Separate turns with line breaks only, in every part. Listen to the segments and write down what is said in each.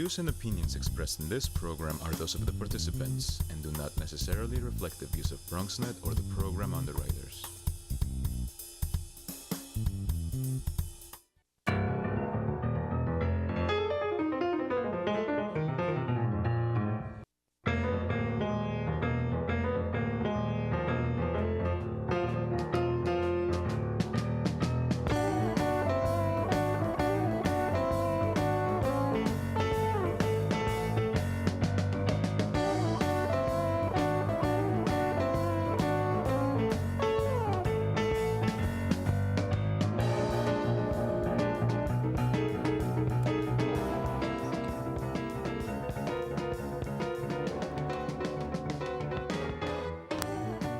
views and opinions expressed in this program are those of the participants and do not necessarily reflect the views of BronxNet or the program underwriters.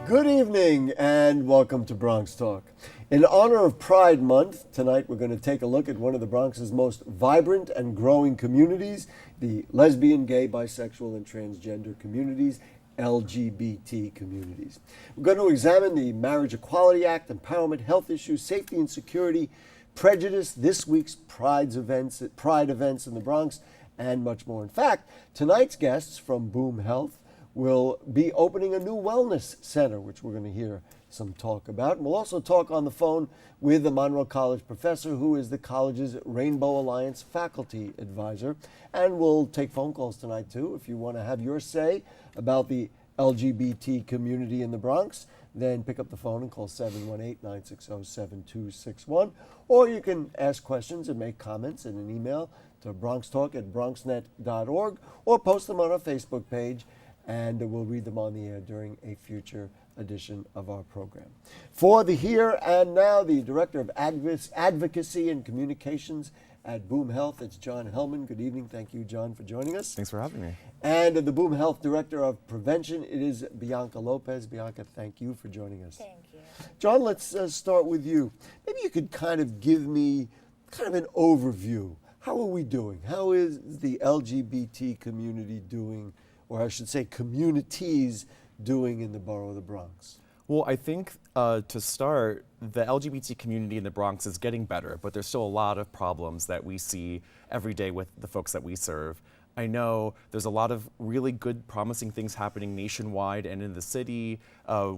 Good evening and welcome to Bronxtalk. In honor of Pride Month, tonight we're going to take a look at one of the Bronx's most vibrant and growing communities, the lesbian, gay, bisexual, and transgender communities, LGBT communities. We're going to examine the Marriage Equality Act, empowerment, health issues, safety and security, prejudice, this week's Pride events in the Bronx, and much more. In fact, tonight's guests from Boom Health will be opening a new wellness center, which we're going to hear some talk about. And we'll also talk on the phone with the Monroe College professor, who is the college's Rainbow Alliance faculty advisor. And we'll take phone calls tonight, too. If you want to have your say about the LGBT community in the Bronx, then pick up the phone and call 718-960-7261. Or you can ask questions and make comments in an email to bronxtalk@bronxnet.org or post them on our Facebook page, and we'll read them on the air during a future edition of our program. For the here and now, the Director of Advocacy and Communications at Boom Health, it's John Hellman. Good evening. Thank you, John, for joining us.
Thanks for having me.
And the Boom Health Director of Prevention, it is Bianca Lopez. Bianca, thank you for joining us.
Thank you.
John, let's start with you. Maybe you could kind of give me kind of an overview. How are we doing? How is the LGBT community doing, or I should say communities doing in the borough of the Bronx?
Well, I think to start, the LGBT community in the Bronx is getting better, but there's still a lot of problems that we see every day with the folks that we serve. I know there's a lot of really good, promising things happening nationwide and in the city.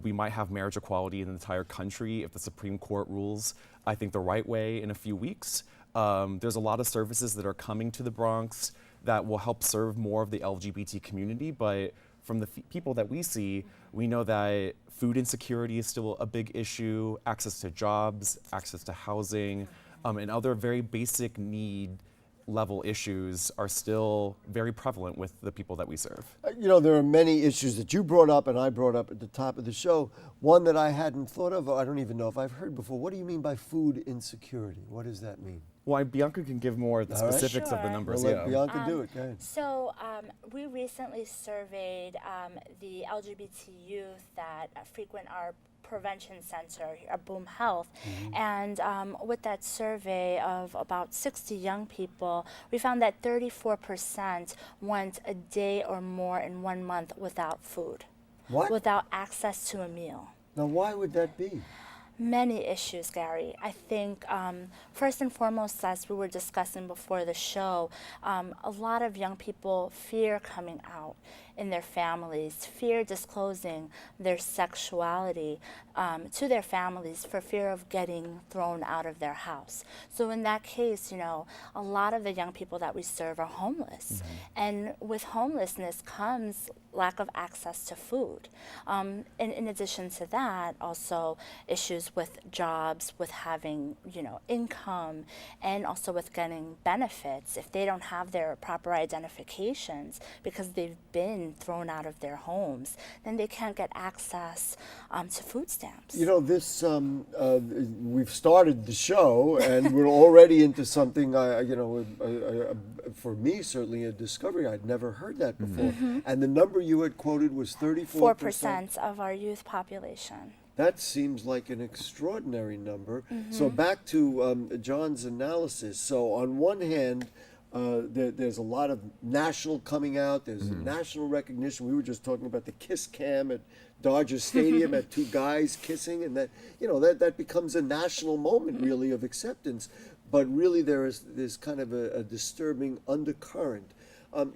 We might have marriage equality in the entire country if the Supreme Court rules, I think, the right way in a few weeks. There's a lot of services that are coming to the Bronx that will help serve more of the LGBT community, but from the people that we see, we know that food insecurity is still a big issue, access to jobs, access to housing, and other very basic need level issues are still very prevalent with the people that we serve.
You know, there are many issues that you brought up and I brought up at the top of the show. One that I hadn't thought of, or I don't even know if I've heard before. What do you mean by food insecurity? What does that mean?
Well, Bianca can give more of the specifics of the numbers.
We'll let Bianca do it. Go ahead.
So we recently surveyed the LGBT youth that frequent our prevention center, Boom Health, and with that survey of about 60 young people, we found that 34% went a day or more in 1 month without food, without access to a meal.
Now, why would that be?
Many issues, Gary. I think first and foremost, as we were discussing before the show, a lot of young people fear coming out in their families, fear disclosing their sexuality to their families for fear of getting thrown out of their house. So in that case, you know, a lot of the young people that we serve are homeless. And with homelessness comes lack of access to food. In addition to that, also issues with jobs, with having, you know, income, and also with getting benefits. If they don't have their proper identifications because they've been thrown out of their homes, then they can't get access to food stamps.
You know, this we've started the show and we're already into something. For me, certainly a discovery. I'd never heard that before. And the number you had quoted was 34%.
4% of our youth population.
That seems like an extraordinary number. So back to John's analysis. So on one hand, there's a lot of national coming out. There's national recognition. We were just talking about the kiss cam at Dodger Stadium at two guys kissing, and that becomes a national moment really of acceptance. But really there's kind of a disturbing undercurrent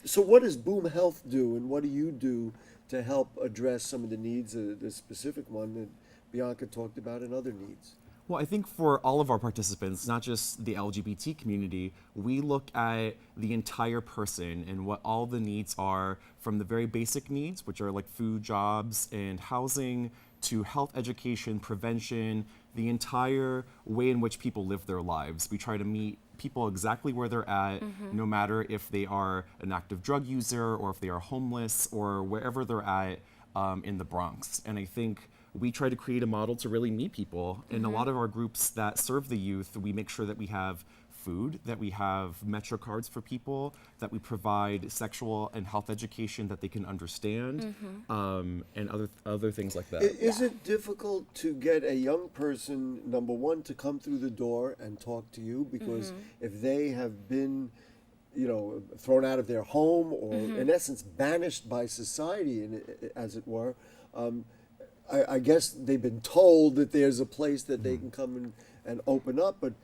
So what does Boom Health do, and what do you do to help address some of the needs, the specific one that Bianca talked about, and other needs?
Well, I think for all of our participants, not just the LGBT community, we look at the entire person and what all the needs are, from the very basic needs, which are like food, jobs, and housing, to health education, prevention, the entire way in which people live their lives. We try to meet people exactly where they're at, no matter if they are an active drug user or if they are homeless or wherever they're at in the Bronx. And I think we try to create a model to really meet people. In a lot of our groups that serve the youth, we make sure that we have food, that we have Metro cards for people, that we provide sexual and health education that they can understand, and other things like that.
Is it difficult to get a young person, number one, to come through the door and talk to you? Because if they have been, thrown out of their home or in essence banished by society, as it were, I guess they've been told that there's a place that they can come and open up, but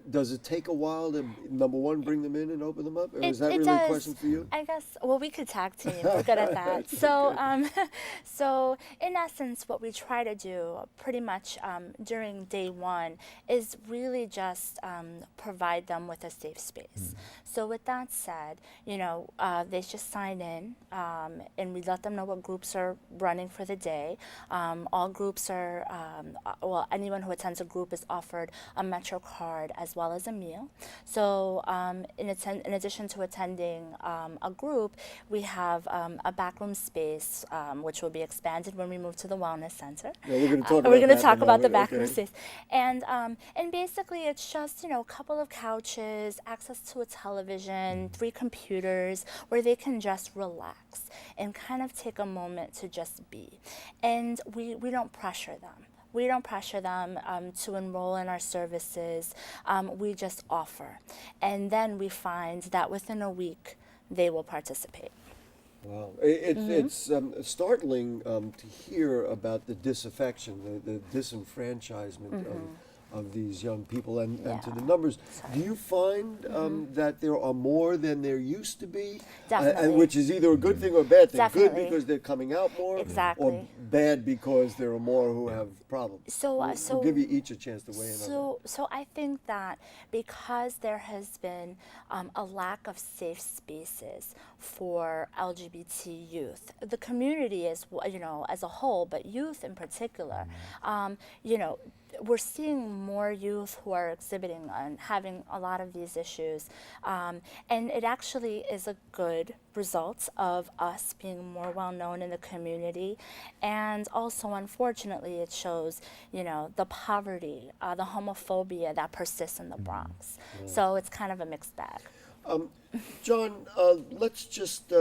does it take a while to, number one, bring them in and open them up? Or is that really a question for you?
I guess, well, we could tag team. We're good at that. So, so in essence, what we try to do pretty much during day one is really just provide them with a safe space. So with that said, they just sign in and we let them know what groups are running for the day. All groups are, well, anyone who attends a group is offered a Metro card as well as a meal. So in addition to attending a group, we have a backroom space which will be expanded when we move to the wellness center.
Yeah, we're going to talk about
We're going to
that
talk
in a
about the
moment,
backroom
okay.
space, and basically it's just a couple of couches, access to a television, 3 computers, where they can just relax and kind of take a moment to just be. And we don't pressure them. We don't pressure them to enroll in our services. We just offer. And then we find that within a week, they will participate.
Wow. It's startling to hear about the disaffection, the disenfranchisement of these young people and to the numbers. Do you find that there are more than there used to be?
Definitely.
And which is either a good thing or a bad thing. Good
Definitely.
because they're coming out more,
Exactly.
or bad because there are more who have problems. We'll give you each a chance to weigh in on that.
So I think that because there has been a lack of safe spaces for LGBT youth, the community as as a whole, but youth in particular, we're seeing more youth who are exhibiting and having a lot of these issues, and it actually is a good result of us being more well known in the community, and also unfortunately it shows the poverty, the homophobia that persists in the Bronx. So it's kind of a mixed bag.
John, let's just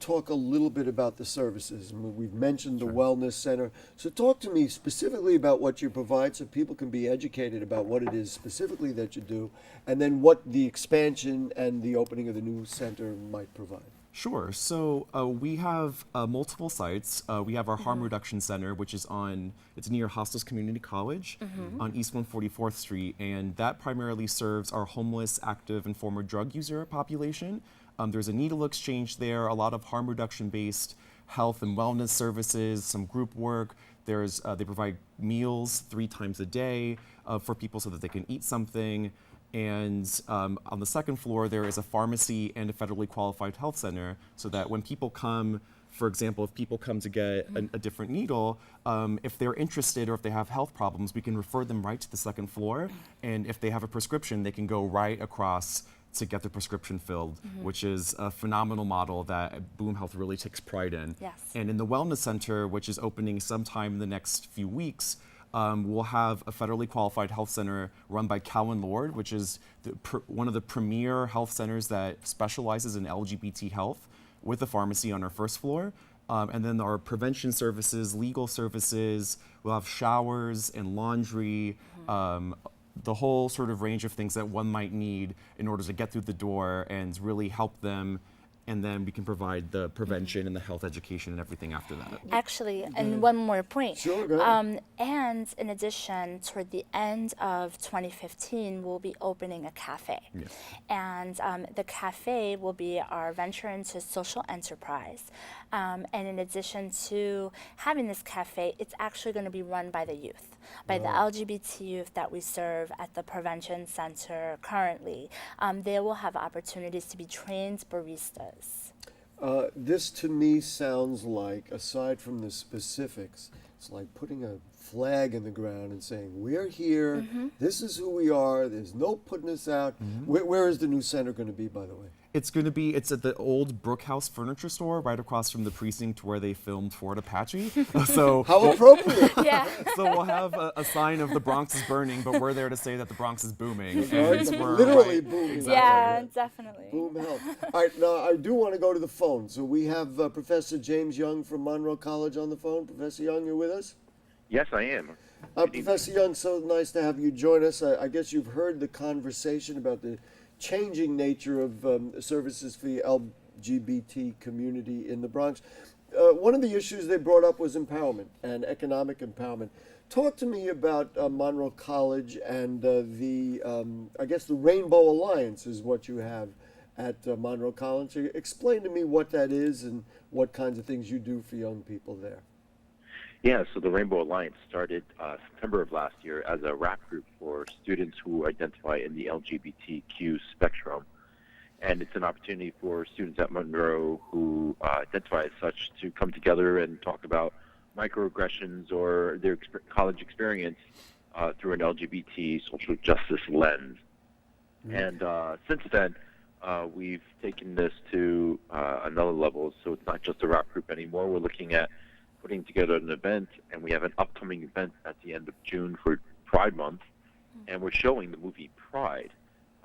talk a little bit about the services. We've mentioned the Wellness Center. So talk to me specifically about what you provide so people can be educated about what it is specifically that you do, and then what the expansion and the opening of the new center might provide.
Sure. So we have multiple sites. We have our Harm Reduction Center, which is it's near Hostos Community College on East 144th Street, and that primarily serves our homeless, active, and former drug user population. There's a needle exchange there, a lot of harm reduction-based health and wellness services, some group work. They provide meals 3 times a day for people so that they can eat something. And on the second floor, there is a pharmacy and a federally qualified health center, so that when people come, for example, if people come to get a different needle, if they're interested or if they have health problems, we can refer them right to the second floor. And if they have a prescription, they can go right across to get their prescription filled, which is a phenomenal model that Boom Health really takes pride in.
Yes.
And in the Wellness Center, which is opening sometime in the next few weeks, we'll have a federally qualified health center run by Cowan Lord, which is one of the premier health centers that specializes in LGBT health, with a pharmacy on our first floor. And then our prevention services, legal services, we'll have showers and laundry, the whole sort of range of things that one might need in order to get through the door and really help them and then we can provide the prevention and the health education and everything after that.
Actually, and one more point.
Sure, go ahead.
And in addition, toward the end of 2015, we'll be opening a cafe.
Yes.
And the cafe will be our venture into social enterprise. And in addition to having this cafe, it's actually going to be run by the youth, by the LGBT youth that we serve at the Prevention Center currently. They will have opportunities to be trained baristas.
This to me sounds like, aside from the specifics, it's like putting a flag in the ground and saying, we're here, this is who we are, there's no putting us out. Where is the new center going to be, by the way?
It's at the old Brookhouse Furniture Store right across from the precinct where they filmed Fort Apache. So
How appropriate.
Yeah.
So we'll have a sign of the Bronx is burning, but we're there to say that the Bronx is booming.
Right?
And we're
Literally
right-
booming.
Exactly.
Yeah, definitely.
Boom health. All right, now I do want to go to the phone. So we have Professor James Young from Monroe College on the phone. Professor Young, you're with us?
Yes, I am.
Professor Young, so nice to have you join us. I guess you've heard the conversation about the changing nature of services for the LGBT community in the Bronx. One of the issues they brought up was empowerment and economic empowerment. Talk to me about Monroe College and I guess the Rainbow Alliance is what you have at Monroe College. So explain to me what that is and what kinds of things you do for young people there.
Yeah, so the Rainbow Alliance started September of last year as a rap group for students who identify in the LGBTQ spectrum. And it's an opportunity for students at Monroe who identify as such to come together and talk about microaggressions or their college experience through an LGBT social justice lens. And since then, we've taken this to another level. So it's not just a rap group anymore. We're looking at putting together an event, and we have an upcoming event at the end of June for Pride Month, and we're showing the movie Pride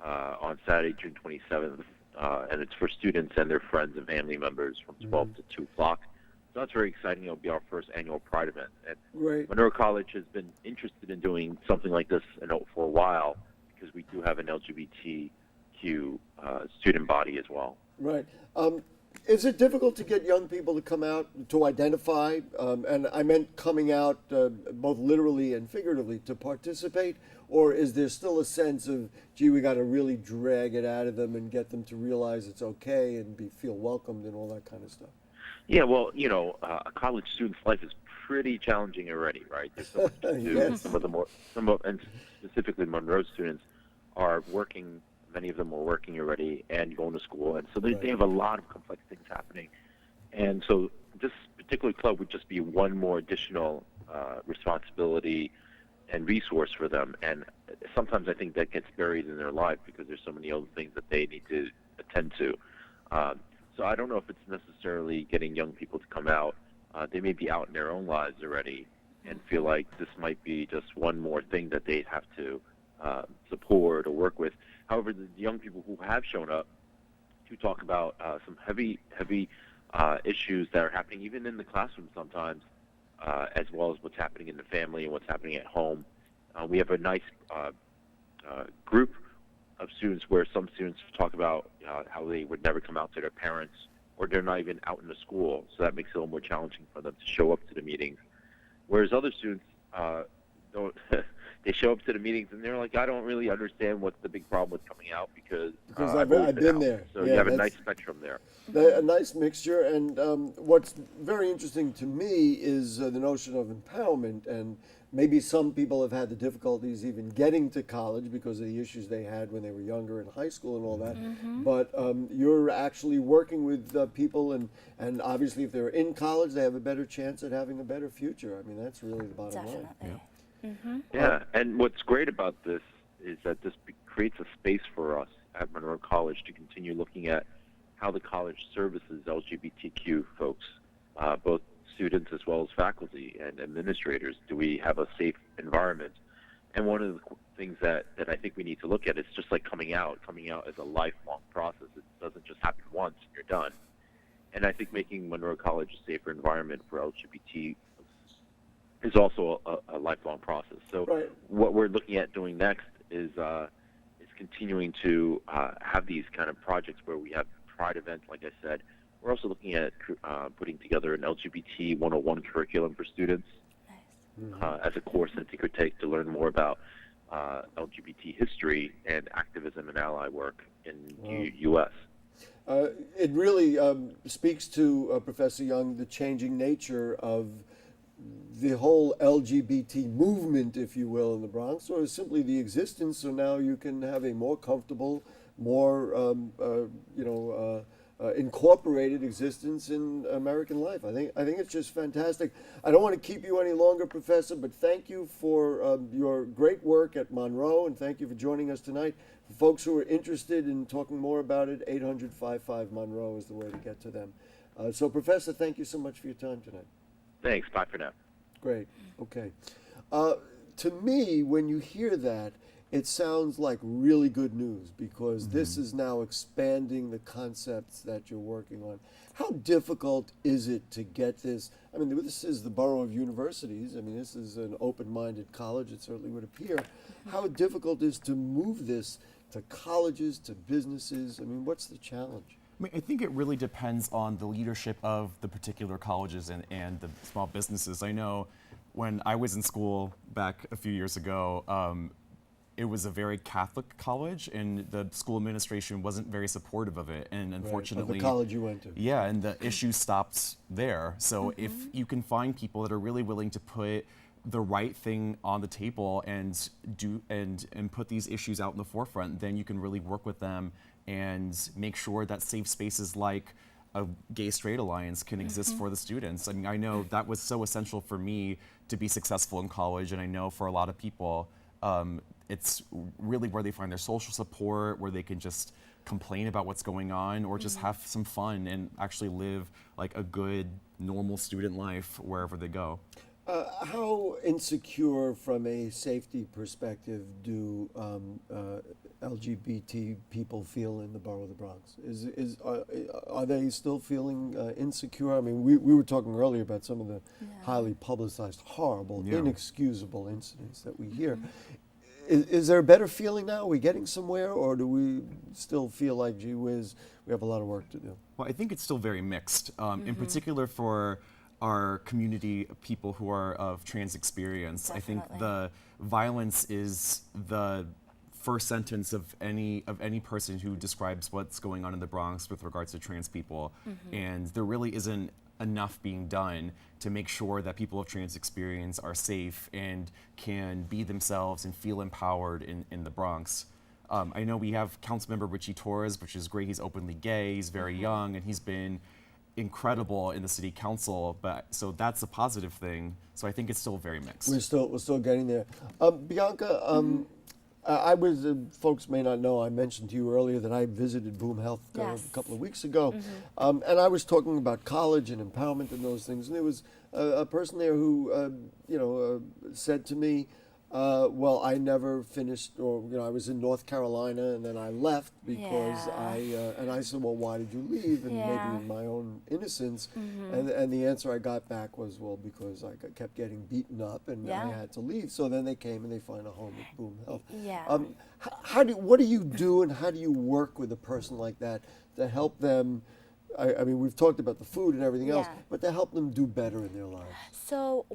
on Saturday, June 27th, and it's for students and their friends and family members from 12 to 2 o'clock. So that's very exciting. It'll be our first annual Pride event. And
Right.
Monroe College has been interested in doing something like this for a while because we do have an LGBTQ student body as well.
Right. Is it difficult to get young people to come out to identify, and I meant coming out both literally and figuratively to participate, or is there still a sense of, gee, we got to really drag it out of them and get them to realize it's okay and feel welcomed and all that kind of stuff?
Yeah, well, a college student's life is pretty challenging already, right? There's so much to do.
Yes.
And specifically Monroe students are working. Many of them are working already and going to school, and so they have a lot of complex things happening. And so this particular club would just be one more additional responsibility and resource for them. And sometimes I think that gets buried in their life because there's so many other things that they need to attend to. So I don't know if it's necessarily getting young people to come out. They may be out in their own lives already and feel like this might be just one more thing that they have to support or work with. However, the young people who have shown up to talk about some heavy issues that are happening even in the classroom sometimes, as well as what's happening in the family and what's happening at home. We have a nice group of students where some students talk about how they would never come out to their parents, or they're not even out in the school, so that makes it a little more challenging for them to show up to the meetings. Whereas other students don't. They show up to the meetings and they're like, I don't really understand what's the big problem with coming out because
I've
always
been
out.
there.
So
Yeah,
you have a
that's-
nice spectrum there.
A nice mixture, and what's very interesting to me is the notion of empowerment, and maybe some people have had the difficulties even getting to college because of the issues they had when they were younger in high school and all that, but you're actually working with people, and obviously if they're in college, they have a better chance at having a better future. I mean, that's really the bottom line.
Definitely.
Yeah, and what's great about this is that this creates a space for us at Monroe College to continue looking at how the college services LGBTQ folks, both students as well as faculty and administrators. Do we have a safe environment? And one of the things that I think we need to look at is just like coming out. Coming out is a lifelong process. It doesn't just happen once and you're done. And I think making Monroe College a safer environment for LGBT is also a lifelong process. So
Right.
what we're looking at doing next is continuing to have these kind of projects where we have Pride event, like I said. We're also looking at putting together an LGBT 101 curriculum for students as a course that they could take to learn more about LGBT history and activism and ally work in the U.S.
It really speaks to, Professor Young, the changing nature of the whole LGBT movement, if you will, in the Bronx, or simply the existence. So now you can have a more comfortable, more incorporated existence in American life. I think it's just fantastic. I don't want to keep you any longer, Professor, but thank you for your great work at Monroe, and thank you for joining us tonight. For folks who are interested in talking more about it, 800-55-MONROE is the way to get to them. So, Professor, thank you so much for your time tonight.
Thanks. Bye for now.
Great. Okay. To me, when you hear that, it sounds like really good news, because this is now expanding the concepts that you're working on. How difficult is it to get this? I mean, this is the borough of universities. I mean, this is an open-minded college, it certainly would appear. How difficult is to move this to colleges, to businesses? I mean, what's the challenge?
I mean, I think it really depends on the leadership of the particular colleges and the small businesses. I know when I was in school back a few years ago, it was a very Catholic college, and the school administration wasn't very supportive of it. And unfortunately,
Of the college you went to.
yeah, and the issue stops there. So if you can find people that are really willing to put the right thing on the table and put these issues out in the forefront, then you can really work with them and make sure that safe spaces like a gay-straight alliance can exist for the students. I mean, I know that was so essential for me to be successful in college, and I know for a lot of people, it's really where they find their social support, where they can just complain about what's going on, or just have some fun and actually live like a good, normal student life wherever they go.
How insecure, from a safety perspective, do LGBT people feel in the borough of the Bronx? Are they still feeling insecure? I mean, we were talking earlier about some of the highly publicized, horrible, inexcusable incidents that we hear. Is there a better feeling now? Are we getting somewhere, or do we still feel like, gee whiz, we have a lot of work to do?
Well, I think it's still very mixed, in particular for our community of people who are of trans experience.
Definitely.
I think the violence is the first sentence of any person who describes what's going on in the Bronx with regards to trans people, and there really isn't enough being done to make sure that people of trans experience are safe and can be themselves and feel empowered in the Bronx. I know we have Councilmember Richie Torres, which is great. He's openly gay, he's very young, and he's been incredible in the city council, so that's a positive thing. So I think it's still very mixed.
We're still getting there. Bianca, I was, folks may not know, I mentioned to you earlier that I visited Boom Health a couple of weeks ago, and I was talking about college and empowerment and those things, and there was a person there who, said to me, well, I never finished, or I was in North Carolina and then I left because and I said, well, why did you leave? And maybe in my own innocence, and the answer I got back was, well, because I kept getting beaten up and I had to leave. So then they came and they find a home at Boom Health. What do you do, and how do you work with a person like that to help them? I mean, we've talked about the food and everything else, but to help them do better in their lives.
So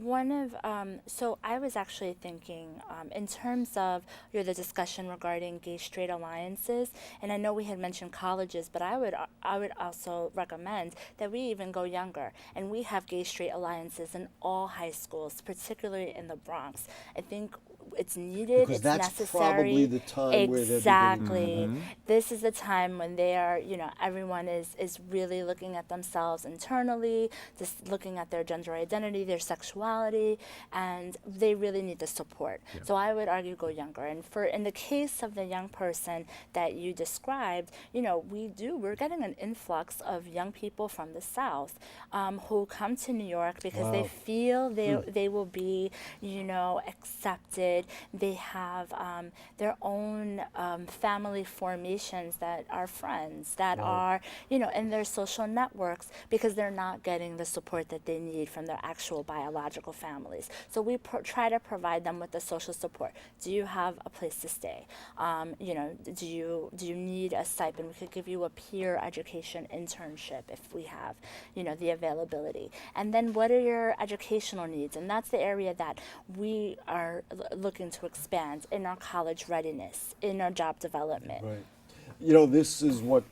so I was actually thinking in terms of the discussion regarding gay-straight alliances, and I know we had mentioned colleges, but I would also recommend that we even go younger, and we have gay-straight alliances in all high schools, particularly in the Bronx. I think it's needed,
because
it's
that's
necessary.
Probably the time where they're beginning.
This is the time when they are, everyone is really looking at themselves internally, just looking at their gender identity, their sexuality, and they really need the support. So I would argue go younger. And in the case of the young person that you described, we're getting an influx of young people from the South who come to New York because they feel they will be, accepted they have their own family formations that are friends, that are, in their social networks, because they're not getting the support that they need from their actual biological families. So we try to provide them with the social support. Do you have a place to stay? Do you need a stipend? We could give you a peer education internship if we have, the availability. And then what are your educational needs? And that's the area that we are looking to expand in our college readiness, in our job development.
Right. This is what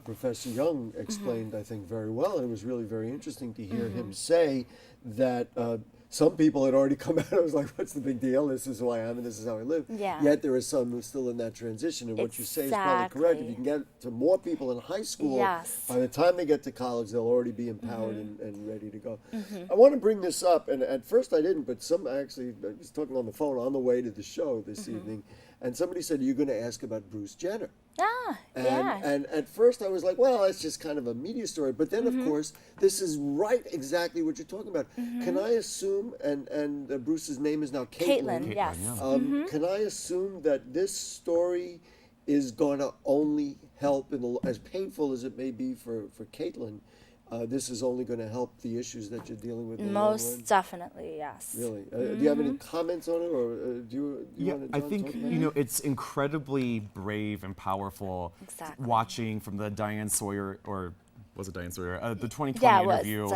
Professor Young explained, I think, very well. And it was really very interesting to hear him say that some people had already come out and was like, what's the big deal? This is who I am and this is how I live.
Yeah.
Yet there are some who's still in that transition. And what you say is probably correct. If you can get to more people in high school, by the time they get to college, they'll already be empowered and ready to go. I want to bring this up, and at first I didn't, but I was talking on the phone on the way to the show this evening, and somebody said, you're going to ask about Bruce Jenner. And at first I was like, well, that's just kind of a media story. But then, of course, this is exactly what you're talking about. Can I assume, and Bruce's name is now Caitlin.
Yes.
Can I assume that this story is going to only help, as painful as it may be for Caitlin, this is only going to help the issues that you're dealing with in the long run?
Most definitely, yes.
Really? Do you have any comments on it, or do you want to
I think, it's incredibly brave and powerful watching from the Diane Sawyer, or was it Diane Sawyer? The 2020 interview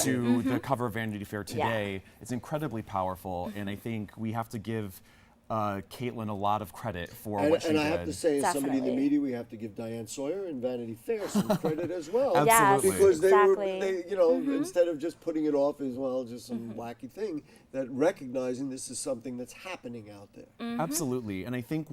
to the cover of Vanity Fair today. It's incredibly powerful, and I think we have to give Caitlin a lot a lot for what she did.
And I have to say, as somebody in the media, we have to give Diane Sawyer and Vanity Fair some credit as well.
Absolutely.
Because they instead of just putting it off as, well, just some wacky thing, that recognizing this is something that's happening out there.
Absolutely. And I think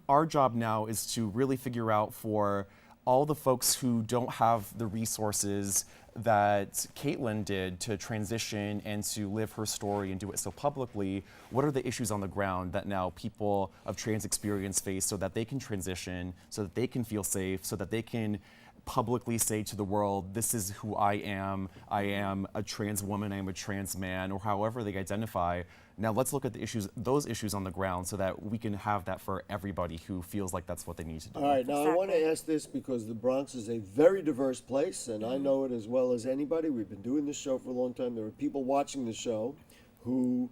our job now is to really figure out for all the folks who don't have the resources that Caitlin did to transition and to live her story and do it so publicly, what are the issues on the ground that now people of trans experience face so that they can transition, so that they can feel safe, so that they can publicly say to the world, this is who I am a trans woman, I am a trans man, or however they identify. Now let's look at those issues on the ground so that we can have that for everybody who feels like that's what they need to do.
All right, now I want to ask this because the Bronx is a very diverse place, and I know it as well as anybody. We've been doing this show for a long time. There are people watching the show who,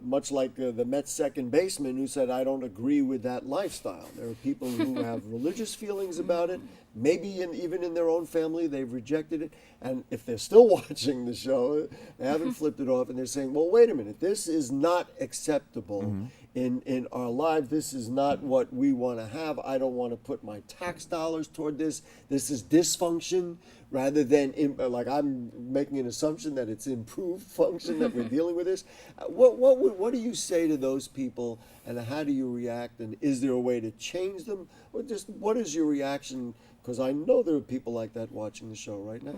much like the Mets second baseman who said, I don't agree with that lifestyle. There are people who have religious feelings about it. Maybe even in their own family, they've rejected it. And if they're still watching the show, they haven't flipped it off, and they're saying, well, wait a minute, this is not acceptable in our lives. This is not what we want to have. I don't want to put my tax dollars toward this. This is dysfunction rather than, like I'm making an assumption that it's improved function that we're dealing with this. What do you say to those people, and how do you react? And is there a way to change them? Or just what is your reaction? Because I know there are people like that watching the show right now.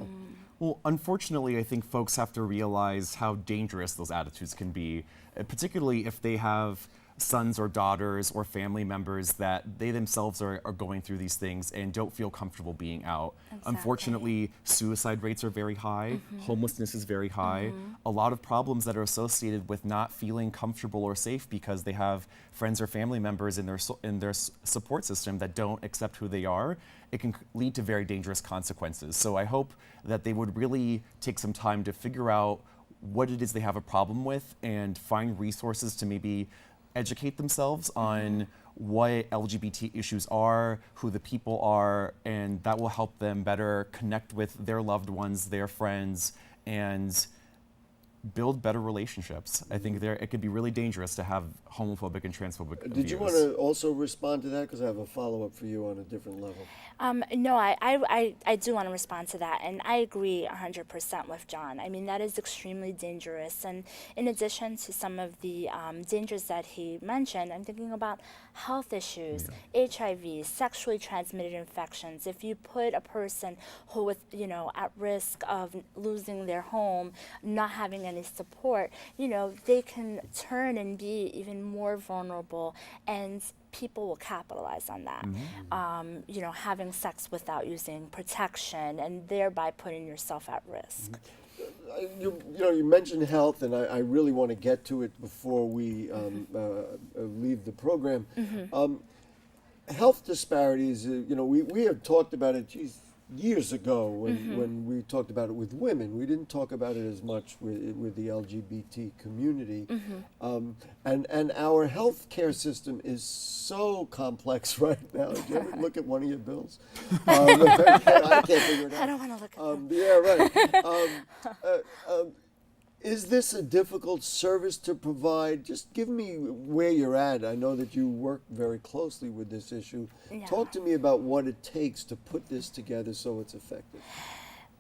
Well, unfortunately, I think folks have to realize how dangerous those attitudes can be, particularly if they have sons or daughters or family members that they themselves are going through these things and don't feel comfortable being out. Unfortunately, suicide rates are very high, homelessness is very high, a lot of problems that are associated with not feeling comfortable or safe because they have friends or family members in their support system that don't accept who they are. It can lead to very dangerous consequences. So I hope that they would really take some time to figure out what it is they have a problem with and find resources to maybe educate themselves on what LGBT issues are, who the people are, and that will help them better connect with their loved ones, their friends, and build better relationships. I think it could be really dangerous to have homophobic and transphobic views.
Did you want to also respond to that? Because I have a follow-up for you on a different level.
No, I do want to respond to that, and I agree 100% with John. I mean, that is extremely dangerous, and in addition to some of the dangers that he mentioned, I'm thinking about health issues, HIV, sexually transmitted infections. If you put a person who is, at risk of losing their home, not having any support, they can turn and be even more vulnerable, and people will capitalize on that. Having sex without using protection and thereby putting yourself at risk.
you mentioned health, and I really want to get to it before we leave the program. Health disparities, we have talked about it, years ago when we talked about it with women. We didn't talk about it as much with the LGBT community. And our health care system is so complex right now. Did you ever look at one of your bills? I can't figure it out.
I don't want to look at them.
Yeah, right. Is this a difficult service to provide? Just give me where you're at. I know that you work very closely with this issue.
Yeah.
Talk to me about what it takes to put this together so it's effective.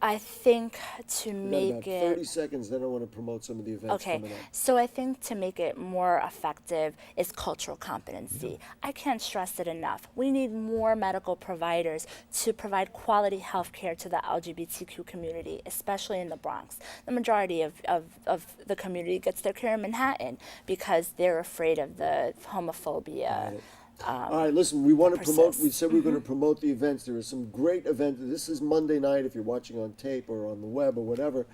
I think to
We got
make
about
it
30 seconds, then I want to promote some of the events coming up.
So I think to make it more effective is cultural competency. I can't stress it enough. We need more medical providers to provide quality health care to the LGBTQ community, especially in the Bronx. The majority of the community gets their care in Manhattan because they're afraid of the homophobia.
Right. All right, listen, we want to promote, we
persists.
said we were going to promote the events. There are some great events. This is Monday night if you're watching on tape or on the web or whatever,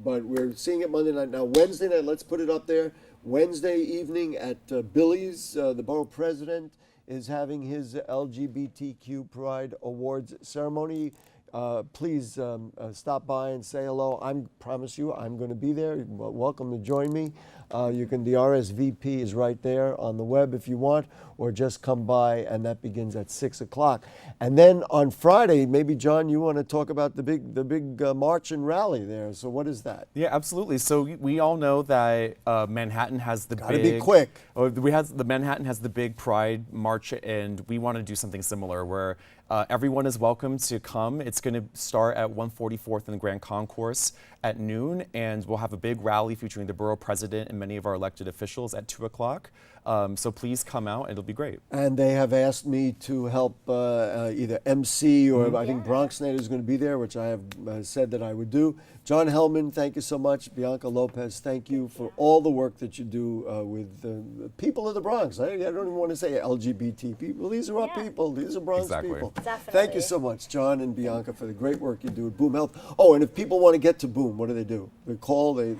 but we're seeing it Monday night. Now, Wednesday night, let's put it up there. Wednesday evening at Billy's, the borough president is having his LGBTQ Pride Awards ceremony. Please stop by and say hello. I promise you I'm going to be there. You're welcome to join me. The RSVP is right there on the web if you want, or just come by, and that begins at 6 o'clock. And then on Friday, maybe John, you want to talk about the big march and rally there. So what is that?
Yeah, absolutely. So we all know that Manhattan has the
Gotta be quick.
Manhattan has the big Pride March, and we want to do something similar where everyone is welcome to come. It's going to start at 144th in the Grand Concourse at noon, and we'll have a big rally featuring the borough president and many of our elected officials at 2 o'clock. So please come out, and it'll be great.
And they have asked me to help either MC or I think Bronxnet is going to be there, which I have said that I would do. John Hellman, thank you so much. Bianca Lopez, thank you for all the work that you do with the people of the Bronx. I don't even want to say LGBT people. These are our people. These are Bronx people.
Definitely.
Thank you so much, John and Bianca, for the great work you do at Boom Health. Oh, and if people want to get to Boom, what do? They call, go to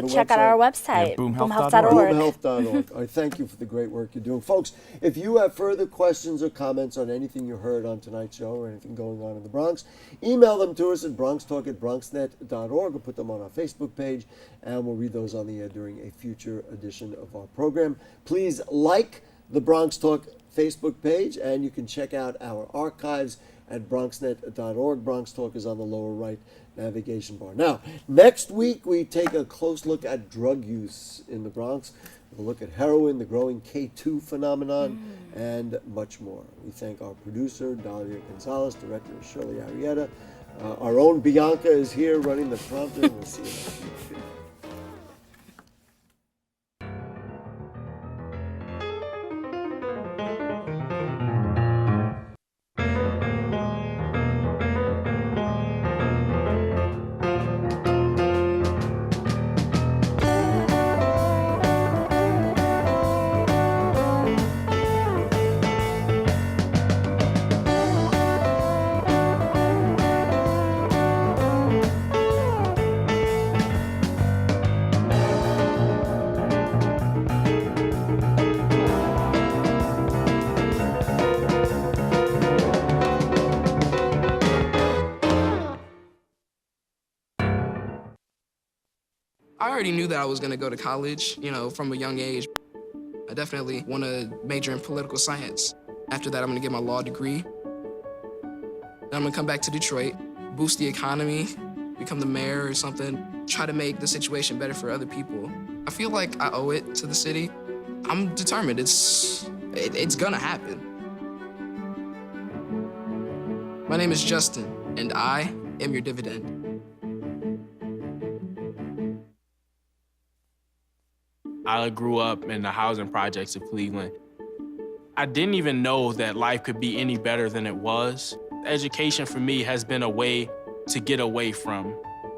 the
Check out our website,
Yeah, boomhealth.org.
boomhealth.org. I thank you for the great work you're doing. Folks, if you have further questions or comments on anything you heard on tonight's show or anything going on in the Bronx, email them to us at bronxtalk@bronxnet.org or put them on our Facebook page, and we'll read those on the air during a future edition of our program. Please like the Bronx Talk Facebook page, and you can check out our archives at bronxnet.org. Bronx Talk is on the lower right navigation bar. Now, next week we take a close look at drug use in the Bronx. We'll look at heroin, the growing K2 phenomenon, and much more. We thank our producer, Dalia Gonzalez, director Shirley Arrieta. Our own Bianca is here running the prompter. We'll see you next week.
I already knew that I was going to go to college, from a young age. I definitely want to major in political science. After that, I'm going to get my law degree. Then I'm going to come back to Detroit, boost the economy, become the mayor or something, try to make the situation better for other people. I feel like I owe it to the city. I'm determined. It's going to happen. My name is Justin, and I am your dividend.
I grew up in the housing projects of Cleveland. I didn't even know that life could be any better than it was. Education for me has been a way to get away from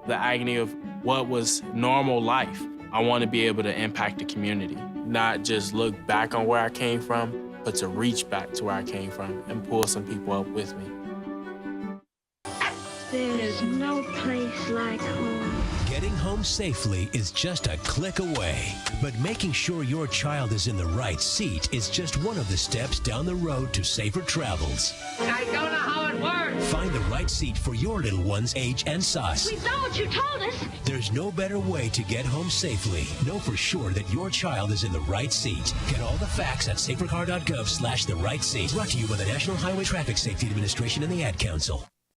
the agony of what was normal life. I want to be able to impact the community, not just look back on where I came from, but to reach back to where I came from and pull some people up with me.
There is no place like home. Getting home safely is just a click away. But making sure your child is in the right seat is just one of the steps down the road to safer travels.
I don't know how it works.
Find the right seat for your little one's age and size.
We know what you told us.
There's no better way to get home safely. Know for sure that your child is in the right seat. Get all the facts at safercar.gov/the right seat. Brought to you by the National Highway Traffic Safety Administration and the Ad Council.